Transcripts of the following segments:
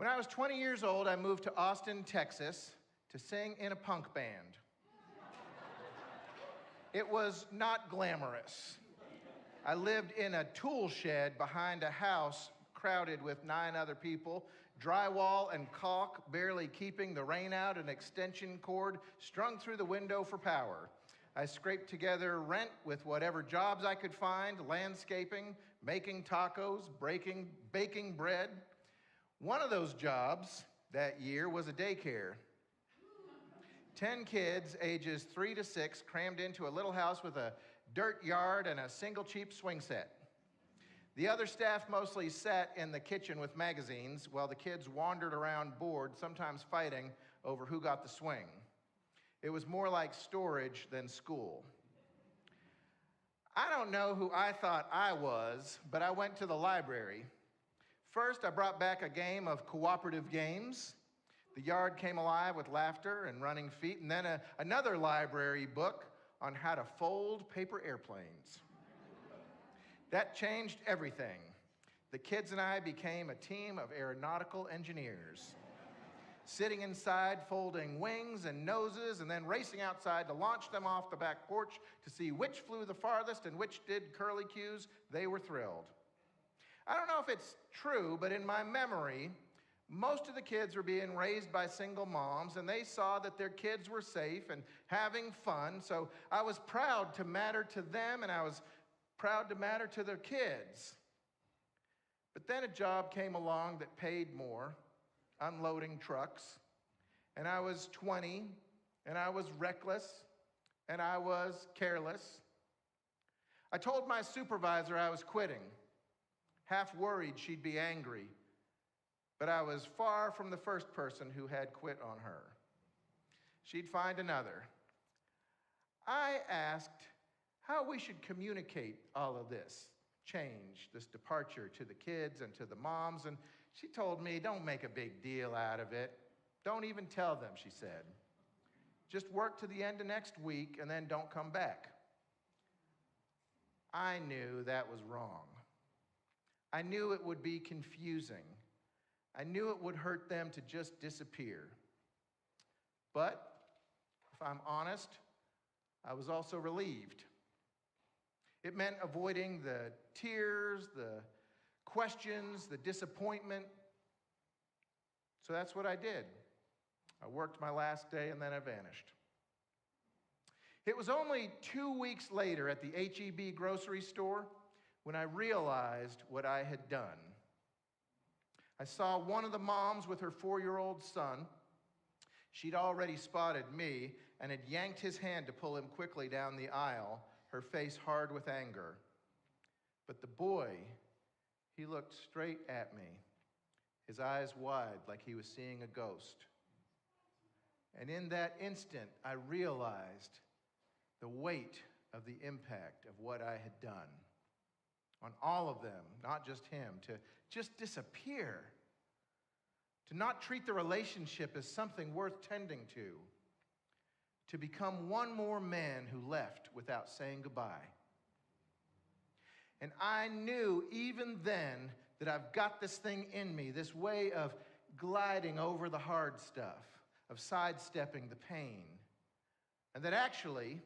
When I was 20 years old, I moved to Austin, Texas to sing in a punk band. It was not glamorous. I lived in a tool shed behind a house crowded with 9 other people, drywall and caulk barely keeping the rain out, an extension cord strung through the window for power. I scraped together rent with whatever jobs I could find, landscaping, making tacos, baking bread. One of those jobs that year was a daycare. 10 kids, ages 3 to 6, crammed into a little house with a dirt yard and a single cheap swing set. The other staff mostly sat in the kitchen with magazines while the kids wandered around bored, sometimes fighting over who got the swing. It was more like storage than school. I don't know who I thought I was, but I went to the library. First, I brought back a game of cooperative games. The yard came alive with laughter and running feet, and then another library book on how to fold paper airplanes. That changed everything. The kids and I became a team of aeronautical engineers, sitting inside folding wings and noses and then racing outside to launch them off the back porch to see which flew the farthest and which did curlicues. They were thrilled. I don't know if it's true, but in my memory, most of the kids were being raised by single moms, and they saw that their kids were safe and having fun, so I was proud to matter to them, and I was proud to matter to their kids. But then a job came along that paid more, unloading trucks, and I was 20, and I was reckless, and I was careless. I told my supervisor I was quitting, half worried she'd be angry. But I was far from the first person who had quit on her. She'd find another. I asked how we should communicate all of this change, this departure to the kids and to the moms, and she told me, don't make a big deal out of it. Don't even tell them, she said. Just work to the end of next week and then don't come back. I knew that was wrong. I knew it would be confusing. I knew it would hurt them to just disappear. But, if I'm honest, I was also relieved. It meant avoiding the tears, the questions, the disappointment. So that's what I did. I worked my last day and then I vanished. It was only 2 weeks later at the H-E-B grocery store when I realized what I had done. I saw one of the moms with her 4-year-old son. She'd already spotted me and had yanked his hand to pull him quickly down the aisle, her face hard with anger. But the boy, he looked straight at me, his eyes wide like he was seeing a ghost. And in that instant, I realized the weight of the impact of what I had done on all of them, not just him, to just disappear, to not treat the relationship as something worth tending to become one more man who left without saying goodbye. And I knew even then that I've got this thing in me, this way of gliding over the hard stuff, of sidestepping the pain, and that actually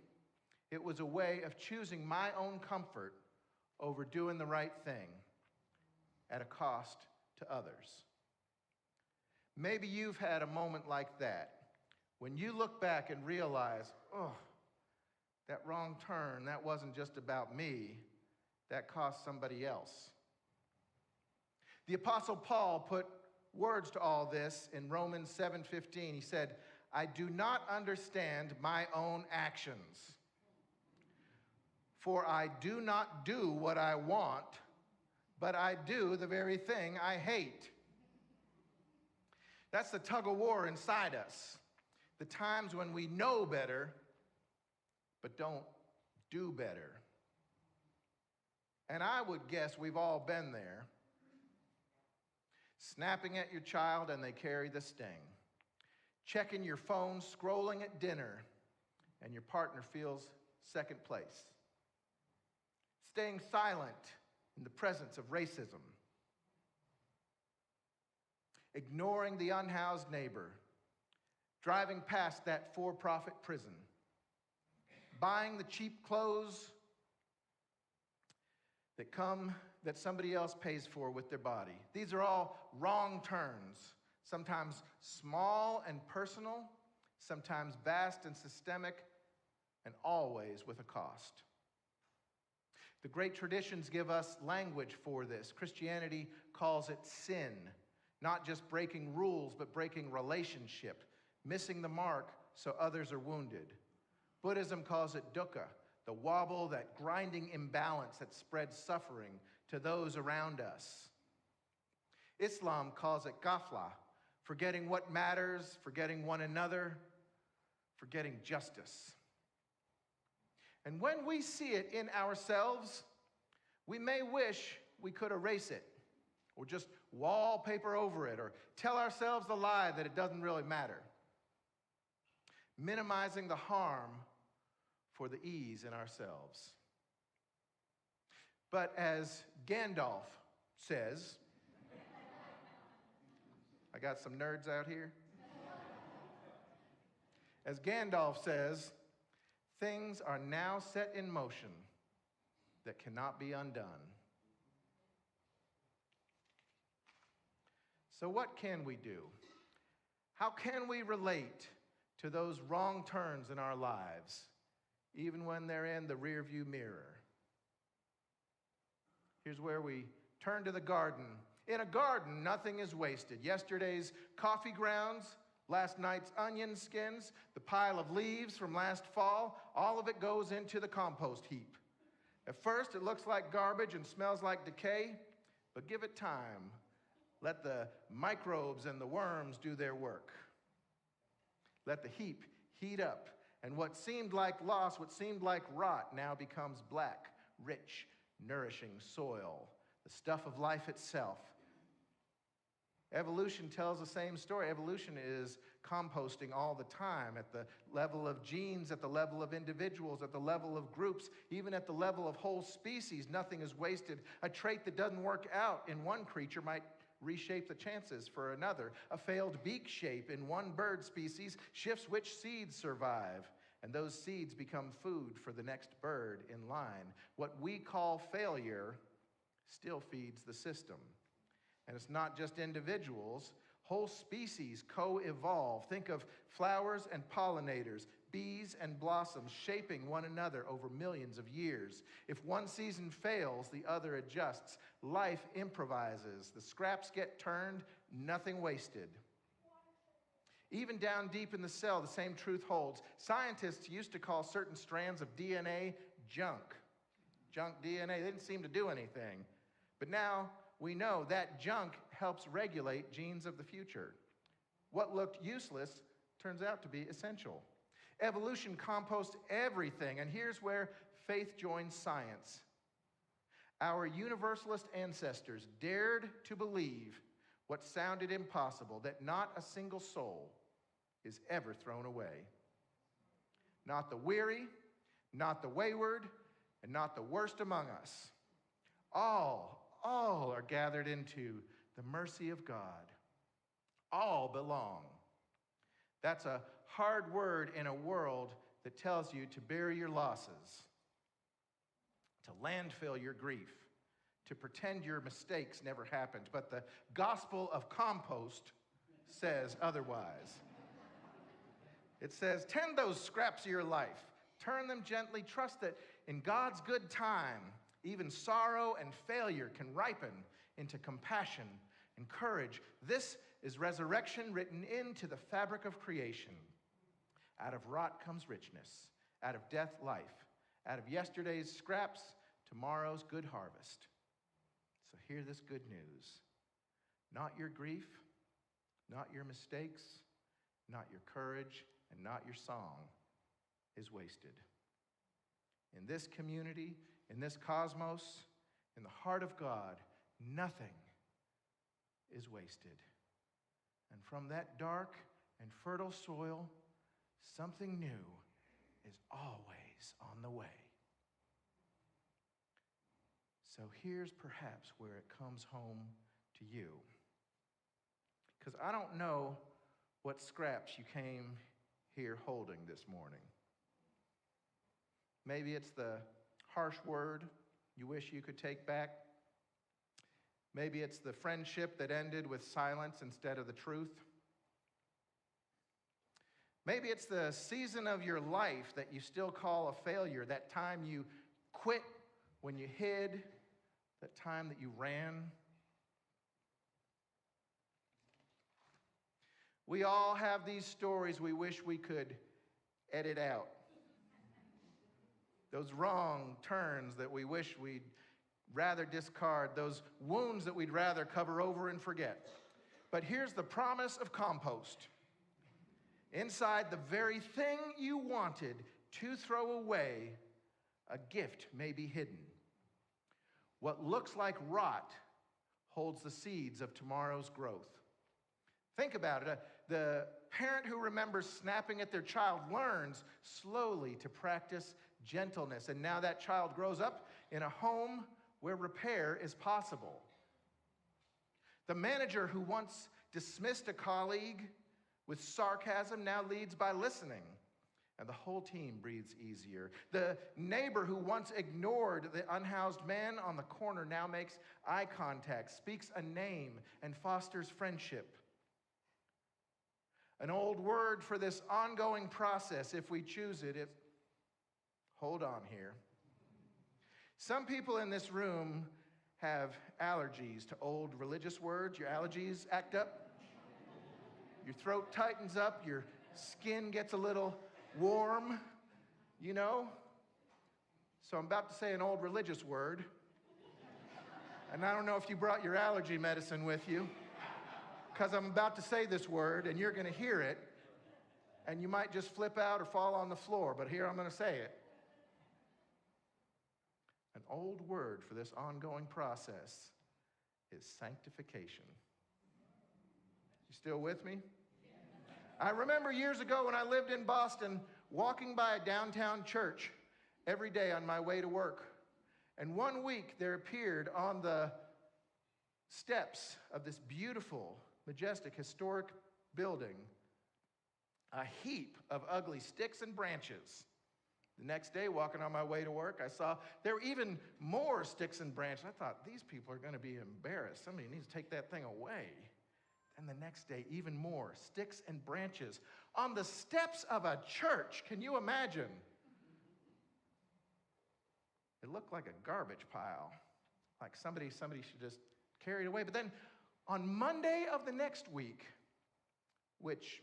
it was a way of choosing my own comfort over doing the right thing at a cost to others. Maybe you've had a moment like that, when you look back and realize, oh, that wrong turn, that wasn't just about me, that cost somebody else. The Apostle Paul put words to all this in Romans 7:15. He said, I do not understand my own actions. For I do not do what I want, but I do the very thing I hate. That's the tug of war inside us. The times when we know better, but don't do better. And I would guess we've all been there. Snapping at your child and they carry the sting. Checking your phone, scrolling at dinner, and your partner feels second place. Staying silent in the presence of racism. ignoring the unhoused neighbor, driving past that for-profit prison, buying the cheap clothes that somebody else pays for with their body. These are all wrong turns, sometimes small and personal, sometimes vast and systemic, and always with a cost. The great traditions give us language for this. Christianity calls it sin, not just breaking rules, but breaking relationship, missing the mark so others are wounded. Buddhism calls it dukkha, the wobble, that grinding imbalance that spreads suffering to those around us. Islam calls it ghafla, forgetting what matters, forgetting one another, forgetting justice. And when we see it in ourselves, we may wish we could erase it, or just wallpaper over it, or tell ourselves the lie that it doesn't really matter, minimizing the harm for the ease in ourselves. But as Gandalf says, I got some nerds out here. As Gandalf says, things are now set in motion that cannot be undone. So what can we do? How can we relate to those wrong turns in our lives, even when they're in the rearview mirror? Here's where we turn to the garden. In a garden, nothing is wasted. Yesterday's coffee grounds, last night's onion skins, the pile of leaves from last fall, all of it goes into the compost heap. At first, it looks like garbage and smells like decay, but give it time. Let the microbes and the worms do their work. Let the heap heat up, and what seemed like loss, what seemed like rot, now becomes black, rich, nourishing soil, the stuff of life itself. Evolution tells the same story. Evolution is composting all the time at the level of genes, at the level of individuals, at the level of groups, even at the level of whole species. Nothing is wasted. A trait that doesn't work out in one creature might reshape the chances for another. A failed beak shape in one bird species shifts which seeds survive, and those seeds become food for the next bird in line. What we call failure still feeds the system. And it's not just individuals. Whole species co-evolve. Think of flowers and pollinators, bees and blossoms shaping one another over millions of years. If one season fails, the other adjusts. Life improvises. The scraps get turned, nothing wasted. Even down deep in the cell, the same truth holds. Scientists used to call certain strands of DNA junk. Junk DNA, they didn't seem to do anything. But now we know that junk helps regulate genes of the future. What looked useless turns out to be essential. Evolution composts everything, and here's where faith joins science. Our universalist ancestors dared to believe what sounded impossible, that not a single soul is ever thrown away. Not the weary, not the wayward, and not the worst among us. All are gathered into the mercy of God. All belong. That's a hard word in a world that tells you to bury your losses, to landfill your grief, to pretend your mistakes never happened. But the gospel of compost says otherwise. It says, tend those scraps of your life. Turn them gently. Trust that in God's good time, even sorrow and failure can ripen into compassion and courage. This is resurrection written into the fabric of creation. Out of rot comes richness. Out of death, life. Out of yesterday's scraps, tomorrow's good harvest. So hear this good news. Not your grief, not your mistakes, not your courage, and not your song is wasted. In this community, in this cosmos, in the heart of God, nothing is wasted. And from that dark and fertile soil, something new is always on the way. So here's perhaps where it comes home to you. because I don't know what scraps you came here holding this morning. Maybe it's the harsh word you wish you could take back. Maybe it's the friendship that ended with silence instead of the truth. Maybe it's the season of your life that you still call a failure, that time you quit when you hid, that time that you ran. We all have these stories we wish we could edit out. Those wrong turns that we wish we'd rather discard, those wounds that we'd rather cover over and forget. But here's the promise of compost. Inside the very thing you wanted to throw away, a gift may be hidden. What looks like rot holds the seeds of tomorrow's growth. Think about it. The parent who remembers snapping at their child learns slowly to practice gentleness. And now that child grows up in a home where repair is possible. The manager who once dismissed a colleague with sarcasm now leads by listening, and the whole team breathes easier. The neighbor who once ignored the unhoused man on the corner now makes eye contact, speaks a name, and fosters friendship. An old word for this ongoing process, if we choose it, is, hold on here. Some people in this room have allergies to old religious words. Your allergies act up. Your throat tightens up, your skin gets a little warm, you know? So I'm about to say an old religious word. And I don't know if you brought your allergy medicine with you, because I'm about to say this word, and you're going to hear it, and you might just flip out or fall on the floor, but here I'm going to say it. An old word for this ongoing process is sanctification. You still with me? I remember years ago when I lived in Boston, walking by a downtown church every day on my way to work. And one week there appeared on the steps of this beautiful, majestic, historic building a heap of ugly sticks and branches. The next day, walking on my way to work, I saw there were even more sticks and branches. I thought, these people are going to be embarrassed. Somebody needs to take that thing away. And the next day, even more sticks and branches on the steps of a church. Can you imagine? It looked like a garbage pile, like somebody should just carry it away. But then on Monday of the next week, which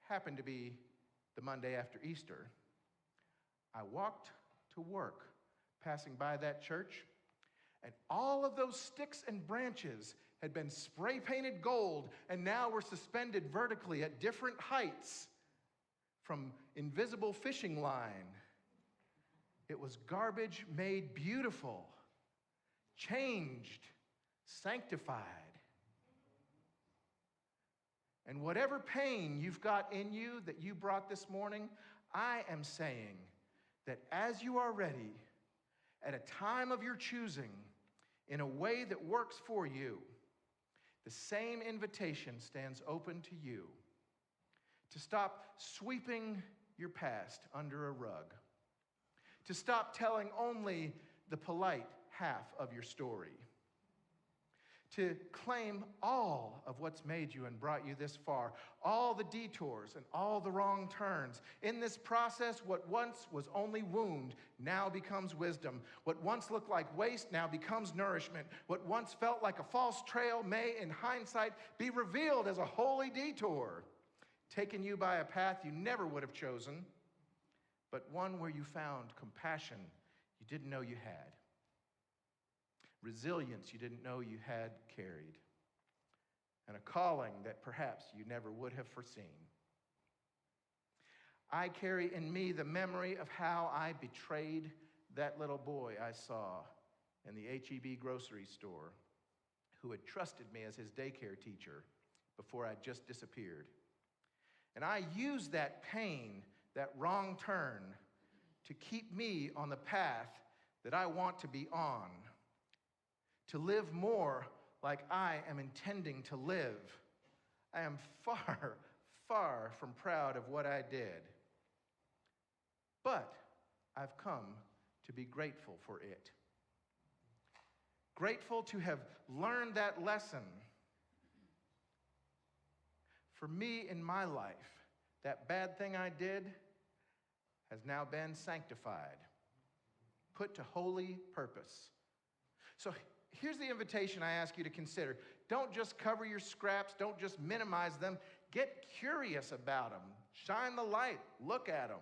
happened to be the Monday after Easter, I walked to work, passing by that church, and all of those sticks and branches had been spray painted gold and now were suspended vertically at different heights from invisible fishing line. It was garbage made beautiful, changed, sanctified. And whatever pain you've got in you that you brought this morning, I am saying that as you are ready, at a time of your choosing, in a way that works for you, the same invitation stands open to you to stop sweeping your past under a rug, to stop telling only the polite half of your story, to claim all of what's made you and brought you this far, all the detours and all the wrong turns. In this process, what once was only wound now becomes wisdom. What once looked like waste now becomes nourishment. What once felt like a false trail may, in hindsight, be revealed as a holy detour, taking you by a path you never would have chosen, but one where you found compassion you didn't know you had, resilience you didn't know you had carried, and a calling that perhaps you never would have foreseen. I carry in me the memory of how I betrayed that little boy I saw in the H-E-B grocery store who had trusted me as his daycare teacher before I just disappeared. And I used that pain, that wrong turn, to keep me on the path that I want to be on, to live more like I am intending to live, I am far, far from proud of what I did. But I've come to be grateful for it. Grateful to have learned that lesson. For me in my life, that bad thing I did has now been sanctified, put to holy purpose. So here's the invitation I ask you to consider. Don't just cover your scraps. Don't just minimize them. Get curious about them. Shine the light. Look at them.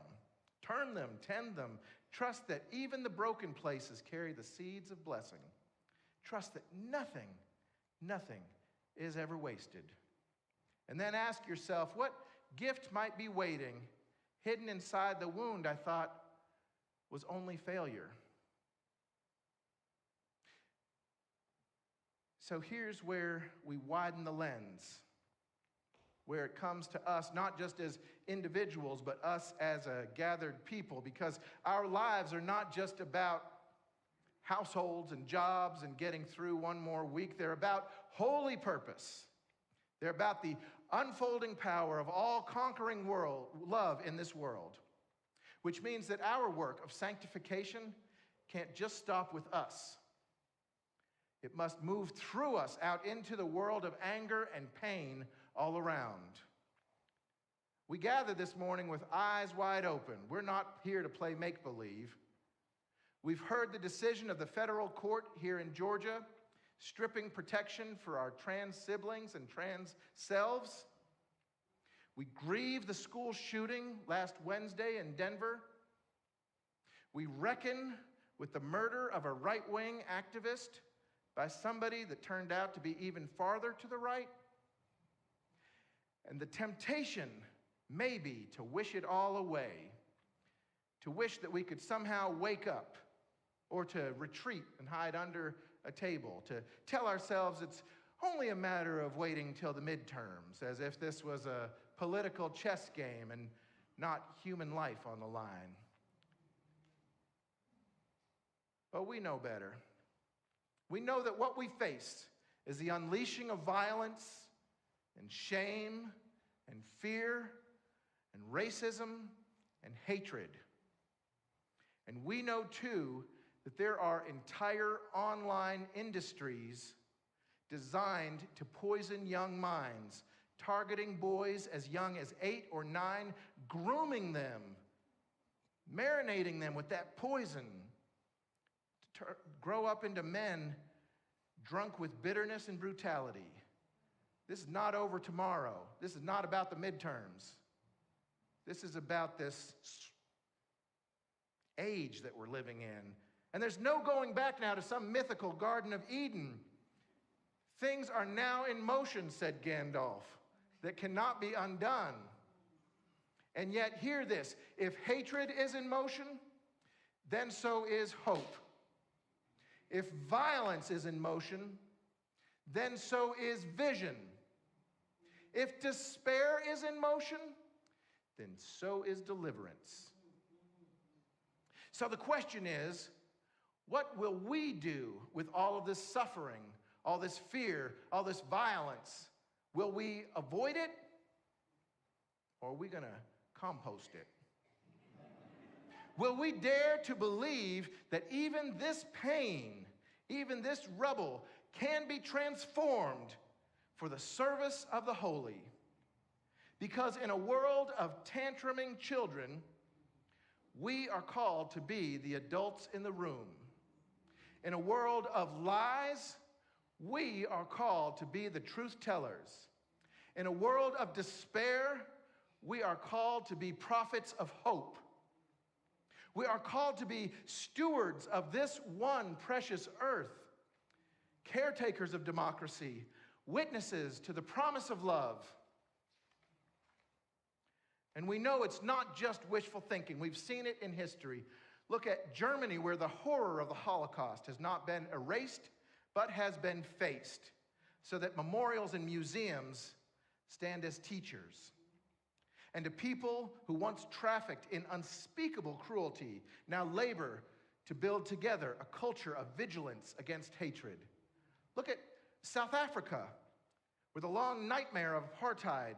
Turn them. Tend them. Trust that even the broken places carry the seeds of blessing. Trust that nothing is ever wasted. And then ask yourself, what gift might be waiting, hidden inside the wound I thought was only failure? So here's where we widen the lens, where it comes to us, not just as individuals, but us as a gathered people, because our lives are not just about households and jobs and getting through one more week. They're about holy purpose. They're about the unfolding power of all-conquering love in this world, which means that our work of sanctification can't just stop with us. It must move through us out into the world of anger and pain all around. We gather this morning with eyes wide open. We're not here to play make-believe. We've heard the decision of the federal court here in Georgia, stripping protection for our trans siblings and trans selves. We grieve the school shooting last Wednesday in Denver. We reckon with the murder of a right-wing activist by somebody that turned out to be even farther to the right. And the temptation may be to wish it all away, to wish that we could somehow wake up, or to retreat and hide under a table, to tell ourselves it's only a matter of waiting till the midterms, as if this was a political chess game and not human life on the line. But we know better. We know that what we face is the unleashing of violence and shame and fear and racism and hatred. And we know, too, that there are entire online industries designed to poison young minds, targeting boys as young as 8 or 9, grooming them, marinating them with that poison to grow up into men drunk with bitterness and brutality. This is not over tomorrow. This is not about the midterms. This is about this age that we're living in. And there's no going back now to some mythical Garden of Eden. Things are now in motion, said Gandalf, that cannot be undone. And yet, hear this, if hatred is in motion, then so is hope. If violence is in motion, then so is vision. If despair is in motion, then so is deliverance. So the question is, what will we do with all of this suffering, all this fear, all this violence? Will we avoid it, or are we going to compost it? Will we dare to believe that even this pain, even this rubble, can be transformed for the service of the holy? Because in a world of tantruming children, we are called to be the adults in the room. In a world of lies, we are called to be the truth tellers. In a world of despair, we are called to be prophets of hope. We are called to be stewards of this one precious earth, caretakers of democracy, witnesses to the promise of love. And we know it's not just wishful thinking. We've seen it in history. Look at Germany, where the horror of the Holocaust has not been erased, but has been faced, so that memorials and museums stand as teachers. And to people who once trafficked in unspeakable cruelty now labor to build together a culture of vigilance against hatred. Look at South Africa, where the long nightmare of apartheid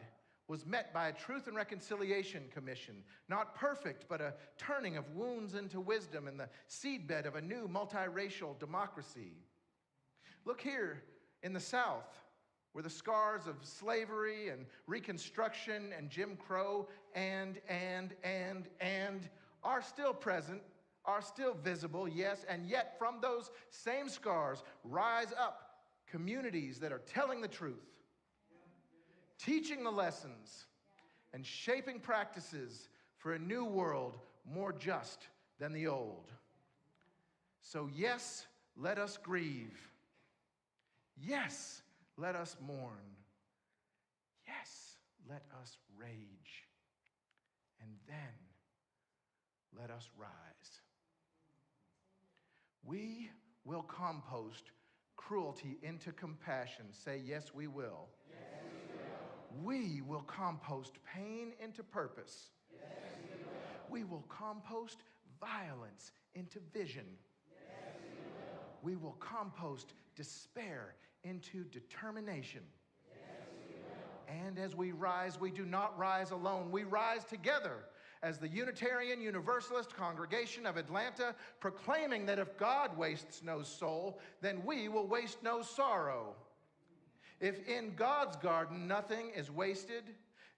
was met by a Truth and Reconciliation Commission, not perfect, but a turning of wounds into wisdom and the seedbed of a new multiracial democracy. Look here in the South, where the scars of slavery and Reconstruction and Jim Crow and are still present, are still visible, yes, and yet from those same scars rise up communities that are telling the truth, teaching the lessons, and shaping practices for a new world more just than the old. So yes, let us grieve. Yes, let us mourn. Yes, let us rage. And then let us rise. We will compost cruelty into compassion. Say, yes, we will. Yes, we will. We will compost pain into purpose. Yes, we will. We will compost violence into vision. Yes, we will. We will compost despair into determination. Yes, we will. And as we rise, we do not rise alone. We rise together as the Unitarian Universalist Congregation of Atlanta, proclaiming that if God wastes no soul, then we will waste no sorrow. If in God's garden nothing is wasted,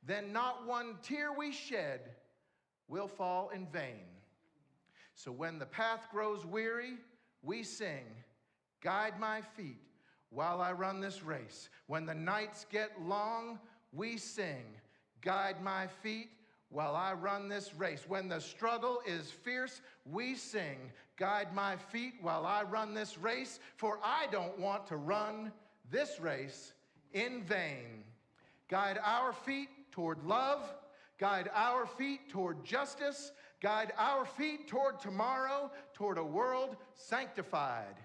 then not one tear we shed will fall in vain. So when the path grows weary, we sing, guide my feet while I run this race. When the nights get long, we sing, guide my feet while I run this race. When the struggle is fierce, we sing, guide my feet while I run this race, for I don't want to run this race in vain. Guide our feet toward love, guide our feet toward justice, guide our feet toward tomorrow, toward a world sanctified